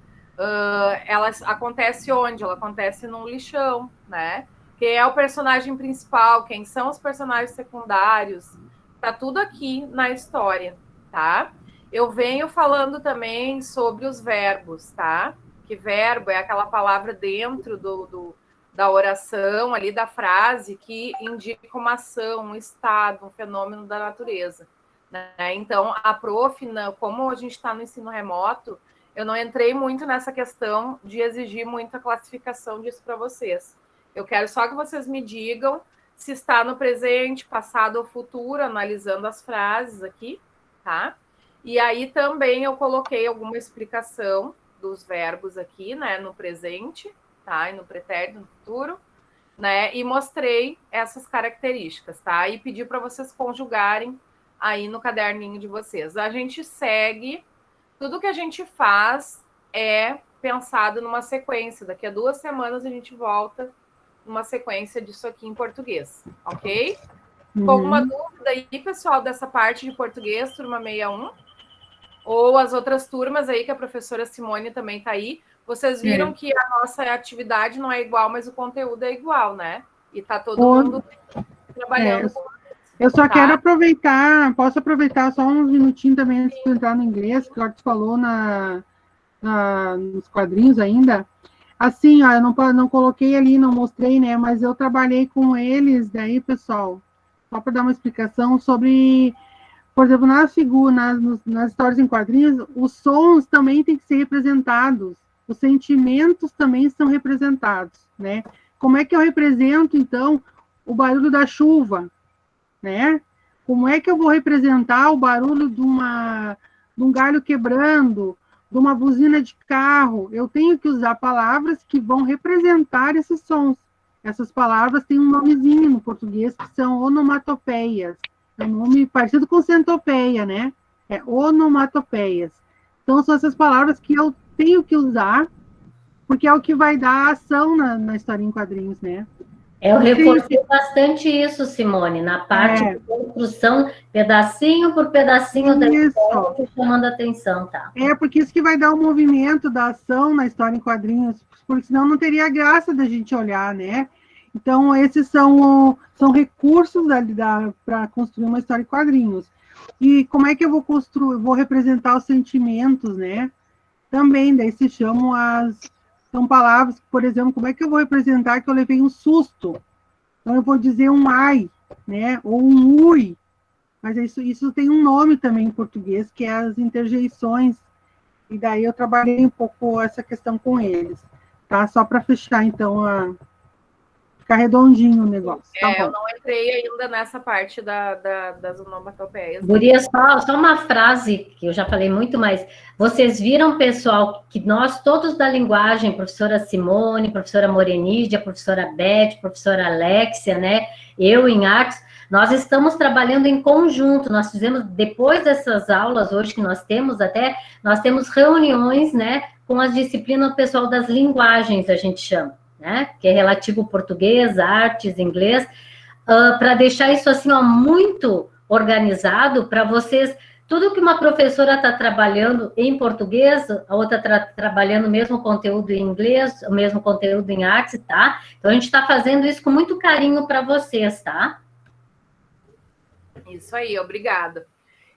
ela acontece onde? Ela acontece num lixão, né? Quem é o personagem principal? Quem são os personagens secundários? Tá tudo aqui na história, tá? Eu venho falando também sobre os verbos, tá? Que verbo é aquela palavra dentro da oração, ali da frase, que indica uma ação, um estado, um fenômeno da natureza, né? Então, a prof, como a gente está no ensino remoto, eu não entrei muito nessa questão de exigir muita classificação disso para vocês. Eu quero só que vocês me digam se está no presente, passado ou futuro, analisando as frases aqui, tá? E aí também eu coloquei alguma explicação dos verbos aqui, né, no presente, tá? E no pretérito, no futuro, né? E mostrei essas características, tá? E pedi para vocês conjugarem aí no caderninho de vocês. A gente segue, tudo que a gente faz é pensado numa sequência. Daqui a 2 semanas a gente volta numa sequência disso aqui em português, ok? Com alguma dúvida aí, pessoal, dessa parte de português, turma 61? Ou as outras turmas aí, que a professora Simone também está aí. Vocês viram que a nossa atividade não é igual, mas o conteúdo é igual, né? E está todo mundo trabalhando com isso. Eu só quero aproveitar, posso aproveitar só uns minutinhos também antes de entrar no inglês, que o Arthur falou nos quadrinhos ainda. Assim, ó, eu não coloquei ali, não mostrei, né? Mas eu trabalhei com eles, daí, pessoal, só para dar uma explicação sobre, por exemplo, nas histórias em quadrinhos, os sons também têm que ser representados, os sentimentos também são representados, né? Como é que eu represento, então, o barulho da chuva, né? Como é que eu vou representar o barulho de um galho quebrando, de uma buzina de carro? Eu tenho que usar palavras que vão representar esses sons. Essas palavras têm um nomezinho no português, que são onomatopeias. É um nome parecido com centopeia, né? É onomatopeias. Então, são essas palavras que eu tenho que usar, porque é o que vai dar ação na história em quadrinhos, né? Eu reforcei bastante isso, Simone, na parte de construção, pedacinho por pedacinho da história, chamando a atenção, tá? Porque isso que vai dar o movimento da ação na história em quadrinhos, porque senão não teria graça da gente olhar, né? Então, esses são recursos para construir uma história em quadrinhos. E como é que eu vou construir, vou representar os sentimentos, né? Também, daí se chamam são palavras, por exemplo, como é que eu vou representar que eu levei um susto? Então, eu vou dizer um ai, né? Ou um ui. Mas isso tem um nome também em português, que é as interjeições. E daí eu trabalhei um pouco essa questão com eles. Tá? Só para fechar, então, Fica redondinho o negócio. Tá bom. Eu não entrei ainda nessa parte das onomatopeias. Guria, só uma frase que eu já falei muito, mas vocês viram, pessoal, que nós todos da linguagem, professora Simone, professora Morenídia, professora Beth, professora Alexia, né? Eu em artes, nós estamos trabalhando em conjunto. Nós fizemos, depois dessas aulas hoje que nós temos reuniões, né? Com as disciplinas do pessoal das linguagens, a gente chama, né? Que é relativo ao português, artes, inglês, para deixar isso assim, ó, muito organizado para vocês. Tudo que uma professora está trabalhando em português, a outra está trabalhando o mesmo conteúdo em inglês, o mesmo conteúdo em artes, tá? Então, a gente está fazendo isso com muito carinho para vocês, tá? Isso aí, obrigada.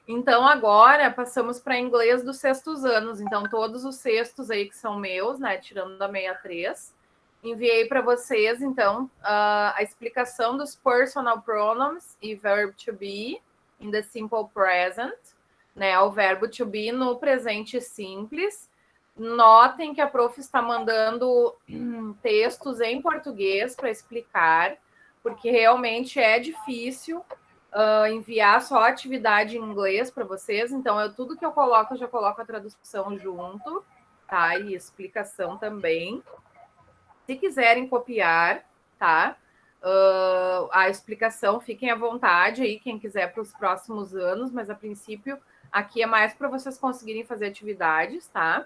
Então, agora, passamos para inglês dos sextos anos. Então, todos os sextos aí que são meus, né, tirando da 63, enviei para vocês, então, a explicação dos personal pronouns e verb to be in the simple present, né? O verbo to be no presente simples. Notem que a prof está mandando textos em português para explicar, porque realmente é difícil enviar só atividade em inglês para vocês. Então, tudo que eu coloco, eu já coloco a tradução junto, tá? E explicação também. Se quiserem copiar, tá? A explicação, fiquem à vontade aí, quem quiser para os próximos anos, mas a princípio aqui é mais para vocês conseguirem fazer atividades, tá?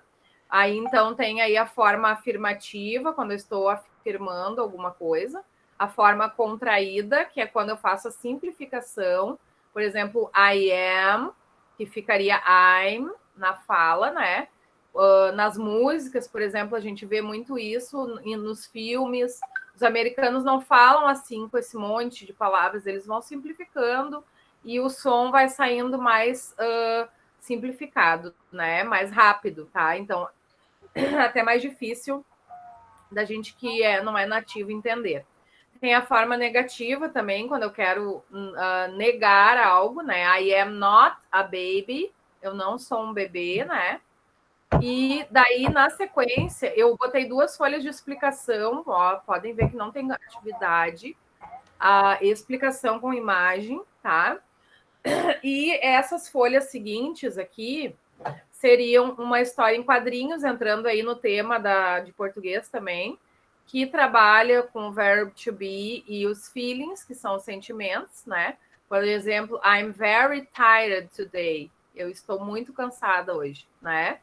Aí, então, tem aí a forma afirmativa, quando eu estou afirmando alguma coisa, a forma contraída, que é quando eu faço a simplificação, por exemplo, I am, que ficaria I'm na fala, né? Nas músicas, por exemplo, a gente vê muito isso nos filmes. Os americanos não falam assim com esse monte de palavras, eles vão simplificando e o som vai saindo mais simplificado, né? Mais rápido, tá? Então, até mais difícil da gente que não é nativo entender. Tem a forma negativa também, quando eu quero negar algo, né? I am not a baby, eu não sou um bebê, né? E daí, na sequência, eu botei 2 folhas de explicação, ó, podem ver que não tem atividade, a explicação com imagem, tá? E essas folhas seguintes aqui seriam uma história em quadrinhos, entrando aí no tema de português também, que trabalha com o verb to be e os feelings, que são os sentimentos, né? Por exemplo, I'm very tired today. Eu estou muito cansada hoje, né?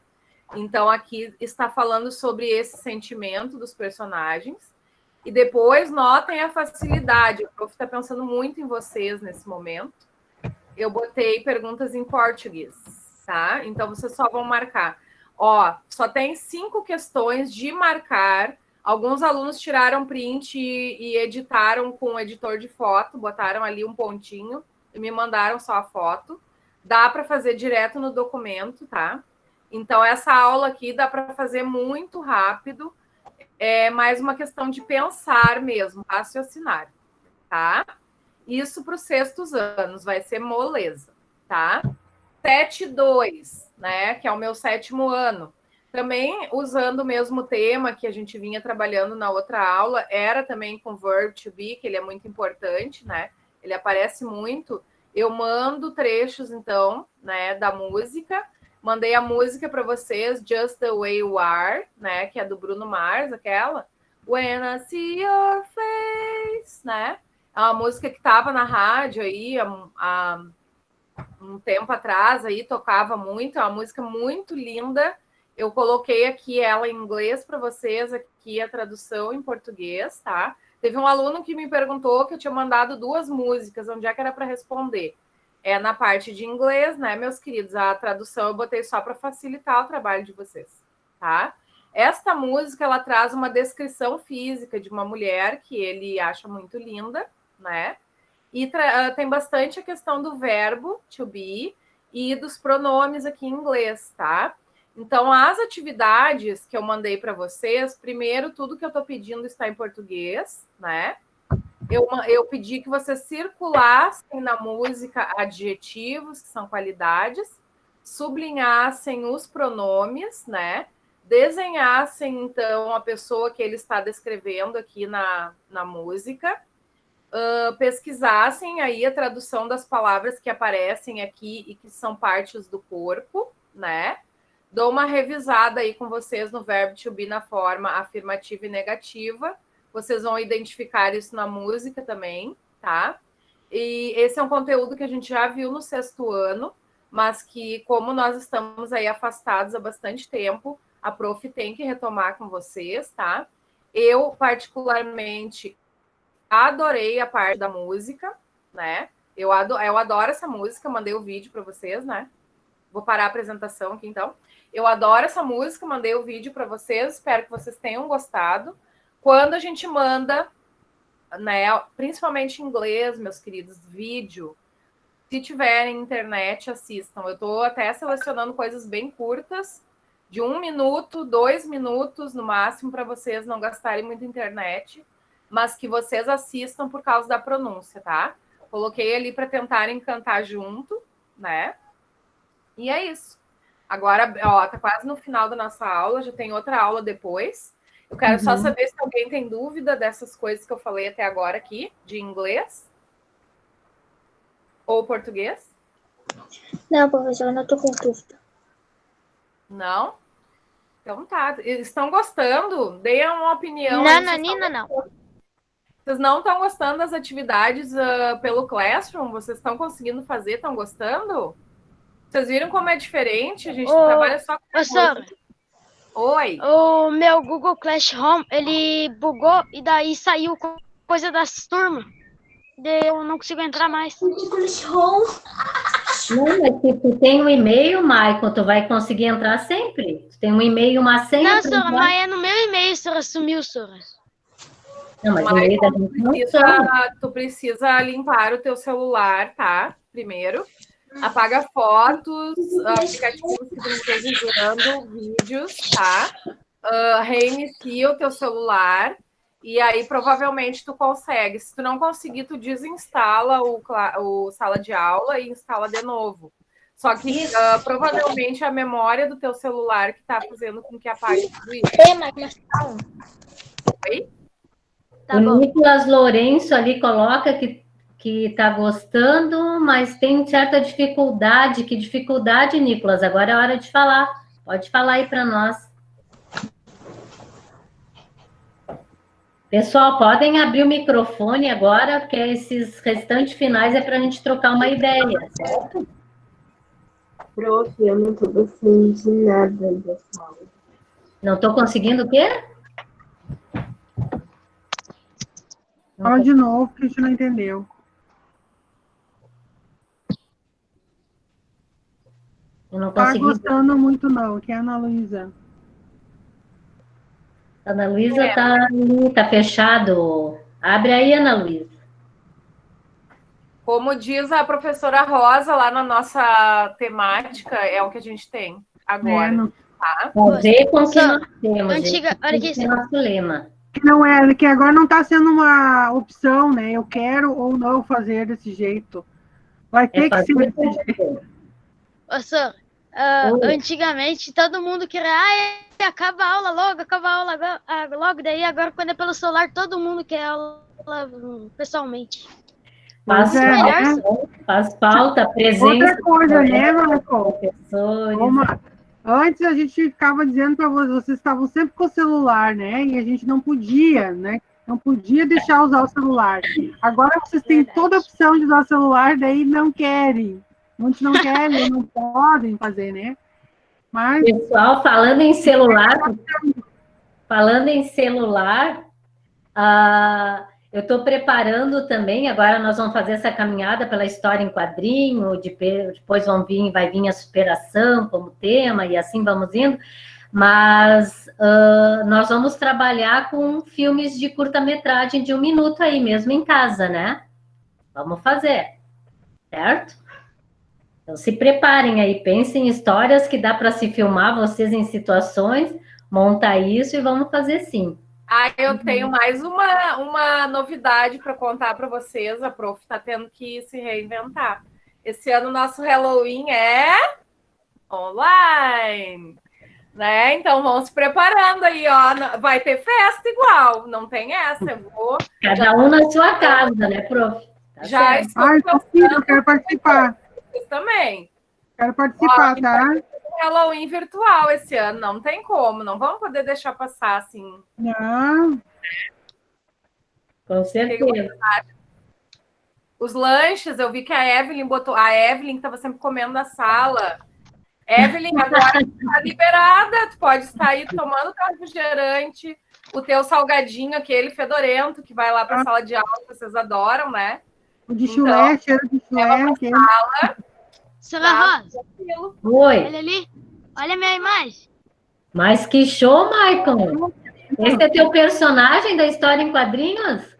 Então, aqui está falando sobre esse sentimento dos personagens. E depois, notem a facilidade. O prof está pensando muito em vocês nesse momento. Eu botei perguntas em português, tá? Então, vocês só vão marcar. Ó, só tem 5 questões de marcar. Alguns alunos tiraram print e editaram com o editor de foto, botaram ali um pontinho e me mandaram só a foto. Dá para fazer direto no documento, tá? Então, essa aula aqui dá para fazer muito rápido. É mais uma questão de pensar mesmo, raciocinar, tá? Isso para os sextos anos, vai ser moleza, tá? 7-2, né? Que é o meu 7º ano. Também usando o mesmo tema que a gente vinha trabalhando na outra aula, era também com verb to be, que ele é muito importante, né? Ele aparece muito. Eu mando trechos, então, né, da música. Mandei a música para vocês, Just the Way You Are, né? Que é do Bruno Mars, aquela. When I See Your Face, né? É uma música que estava na rádio aí há um tempo atrás, aí tocava muito. É uma música muito linda. Eu coloquei aqui ela em inglês para vocês, aqui a tradução em português, tá? Teve um aluno que me perguntou que eu tinha mandado 2 músicas, onde é que era para responder? É na parte de inglês, né, meus queridos? A tradução eu botei só para facilitar o trabalho de vocês, tá? Esta música, ela traz uma descrição física de uma mulher que ele acha muito linda, né? E tem bastante a questão do verbo to be e dos pronomes aqui em inglês, tá? Então, as atividades que eu mandei para vocês, primeiro, tudo que eu estou pedindo está em português, né? Eu pedi que vocês circulassem na música adjetivos, que são qualidades, sublinhassem os pronomes, né? desenhassem, então, a pessoa que ele está descrevendo aqui na música, pesquisassem aí a tradução das palavras que aparecem aqui e que são partes do corpo, né? Dou uma revisada aí com vocês no verbo to be na forma afirmativa e negativa. Vocês vão identificar isso na música também, tá? E esse é um conteúdo que a gente já viu no 6º ano, mas que, como nós estamos aí afastados há bastante tempo, a prof tem que retomar com vocês, tá? Eu, particularmente, adorei a parte da música, né? Eu adoro essa música, mandei o vídeo para vocês, né? Vou parar a apresentação aqui, então. Eu adoro essa música, mandei o vídeo para vocês, espero que vocês tenham gostado. Quando a gente manda, né, principalmente em inglês, meus queridos, vídeo, se tiverem internet, assistam. Eu estou até selecionando coisas bem curtas, de 1 minuto, 2 minutos no máximo, para vocês não gastarem muita internet, mas que vocês assistam por causa da pronúncia, tá? Coloquei ali para tentarem cantar junto, né? E é isso. Agora, ó, tá quase no final da nossa aula, já tem outra aula depois. Eu quero só saber se alguém tem dúvida dessas coisas que eu falei até agora aqui, de inglês ou português. Não, professora, não tô com dúvida. Não? Então tá. Estão gostando? Deem uma opinião. Nananina, não. Vocês não estão gostando das atividades pelo Classroom? Vocês estão conseguindo fazer? Estão gostando? Vocês viram como é diferente? A gente trabalha só com... Professora, Oi. o meu Google Classroom, ele bugou e daí saiu coisa das turmas. Eu não consigo entrar mais. Não, mas se tu tem um e-mail, Michael, tu vai conseguir entrar sempre. Tu tem um e-mail, uma senha... Não, senhora, mas é no meu e-mail, senhora, sumiu, senhora. Não, mas o e-mail da gente não some. Tu precisa limpar o teu celular, tá? Primeiro. Apaga fotos, aplicativos que tu não esteja usando, vídeos, tá? Reinicia o teu celular e aí provavelmente tu consegue. Se tu não conseguir, tu desinstala o sala de aula e instala de novo. Só que provavelmente a memória do teu celular que tá fazendo com que apague tudo isso. Oi? Tá bom. Nicolas Lourenço ali coloca que está gostando, mas tem certa dificuldade. Que dificuldade, Nicolas? Agora é hora de falar. Pode falar aí para nós. Pessoal, podem abrir o microfone agora, porque esses restantes finais é para a gente trocar uma ideia, certo? Prof, eu não estou gostando de nada dessa aula. Não estou conseguindo o quê? Fala de novo, que a gente não entendeu. Eu não Tá consegui. gostando muito, não, que é a Ana Luísa. Ana Luísa está ali, tá fechado. Abre aí, Ana Luísa. Como diz a professora Rosa lá na nossa temática, é o que a gente tem agora. Tá? Fazer com o que nós temos. Antiga, olha aqui, esse é nosso lema. Que não é, que agora não está sendo uma opção, né? Eu quero ou não fazer desse jeito. Vai ter que ser desse jeito. Professor, antigamente todo mundo queria, acaba a aula logo, logo, daí agora quando é pelo celular todo mundo quer aula pessoalmente. Faz falta a presença. Outra coisa, né, Marco? Professores. Antes a gente ficava dizendo para vocês estavam sempre com o celular, né? E a gente não podia, né? Não podia deixar usar o celular. Agora vocês têm toda a opção de usar o celular, daí não querem. Muitos não querem, não podem fazer, né? Mas... Pessoal, falando em celular, eu estou preparando também, agora nós vamos fazer essa caminhada pela história em quadrinho, depois vai vir a superação como tema, e assim vamos indo, mas nós vamos trabalhar com filmes de curta-metragem de 1 minuto aí mesmo em casa, né? Vamos fazer, certo? Então, se preparem aí, pensem em histórias que dá para se filmar, vocês em situações, monta isso e vamos fazer sim. Eu tenho mais uma novidade para contar para vocês. A prof está tendo que se reinventar. Esse ano, nosso Halloween é online. Né? Então vão se preparando aí, ó. Vai ter festa igual, não tem essa. Eu vou. Cada um na sua casa, né, prof? Tá Já certo. estou Ai, filho, eu quero participar. vocês também. Quero participar, Ó, tá? Halloween virtual esse ano, não tem como, não vamos poder deixar passar assim. Não. Com certeza. Os lanches, eu vi que a Evelyn botou. A Evelyn que estava sempre comendo na sala. Evelyn, agora está liberada, tu pode estar aí tomando teu refrigerante, o teu salgadinho, aquele fedorento que vai lá para a sala de aula, que vocês adoram, né? O de chulé, cheiro de chulé. aquele. Senhora Rosa, Oi. olha ali. Olha a minha imagem. Mas que show, Maicon! Esse é teu personagem da história em quadrinhos?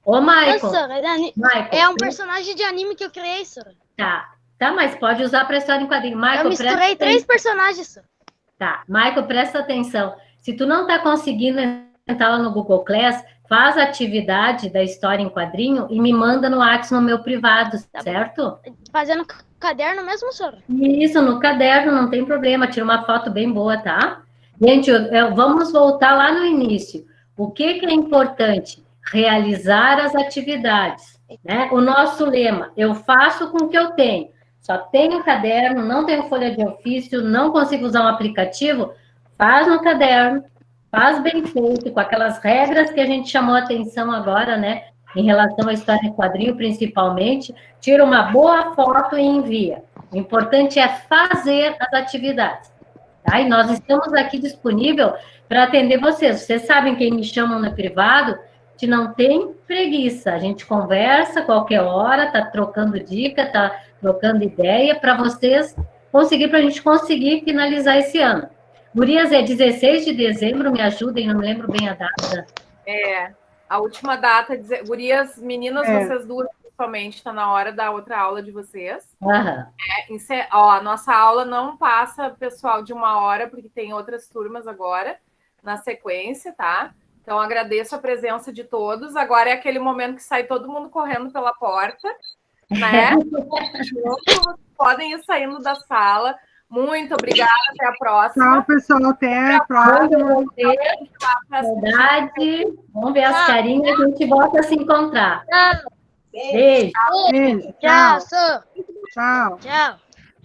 Ô, Maicon. Senhora, Maicon, é um personagem de anime que eu criei, senhora. Tá, mas pode usar para história em quadrinho. Maicon, Eu misturei 3 personagens, senhora. Tá, Maicon, presta atenção. Se tu não tá conseguindo entrar lá no Google Class, faz a atividade da história em quadrinho e me manda no WhatsApp no meu privado, certo? Fazendo caderno mesmo, senhora? Isso, no caderno, não tem problema. Tira uma foto bem boa, tá? Gente, vamos voltar lá no início. O que é importante? Realizar as atividades, né? O nosso lema, eu faço com o que eu tenho. Só tenho caderno, não tenho folha de ofício, não consigo usar um aplicativo, faz no caderno, faz bem feito, com aquelas regras que a gente chamou a atenção agora, né? Em relação à história em quadrinho, principalmente, tira uma boa foto e envia. O importante é fazer as atividades. Tá? E nós estamos aqui disponível para atender vocês. Vocês sabem quem me chamam no privado, que não tem preguiça. A gente conversa qualquer hora, tá trocando dica, tá trocando ideia para vocês conseguir, para a gente conseguir finalizar esse ano. Gurias, é 16 de dezembro, me ajudem, não me lembro bem a data. A última data, gurias, meninas, vocês duas principalmente, está na hora da outra aula de vocês. Aham. A nossa aula não passa, pessoal, de 1 hora, porque tem outras turmas agora na sequência, tá? Então, agradeço a presença de todos. Agora é aquele momento que sai todo mundo correndo pela porta, né? Junto, podem ir saindo da sala. Muito obrigada, até a próxima. Tchau, pessoal, até a próxima. Saudade. Vamos ver as carinhas, a gente volta a se encontrar. Beijo. Beijo. Tchau, Tchau. senhor. Tchau. Tchau.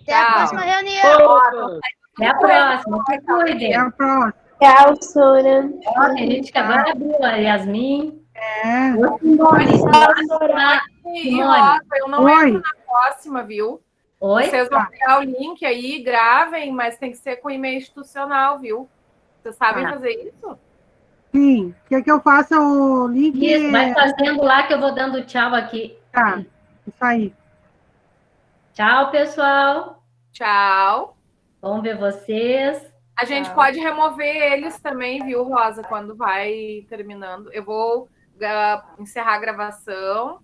Até Tchau. a próxima reunião. Até a próxima. Se cuidem. Até a próxima. Tchau, Sora. Ó, tem gente que agora abriu, a Yasmin. É. Ô, Simone. E, Rosa, eu não Oi. entro na próxima, viu? Oi? Vocês vão pegar o link aí, gravem, mas tem que ser com e-mail institucional, viu? Vocês sabem fazer isso? Sim. Quer que eu faça o link? Isso, vai fazendo lá que eu vou dando tchau aqui. Tá. Isso aí. Tchau, pessoal. Tchau. Vamos ver vocês. A gente pode remover eles também, viu, Rosa, quando vai terminando. Eu vou encerrar a gravação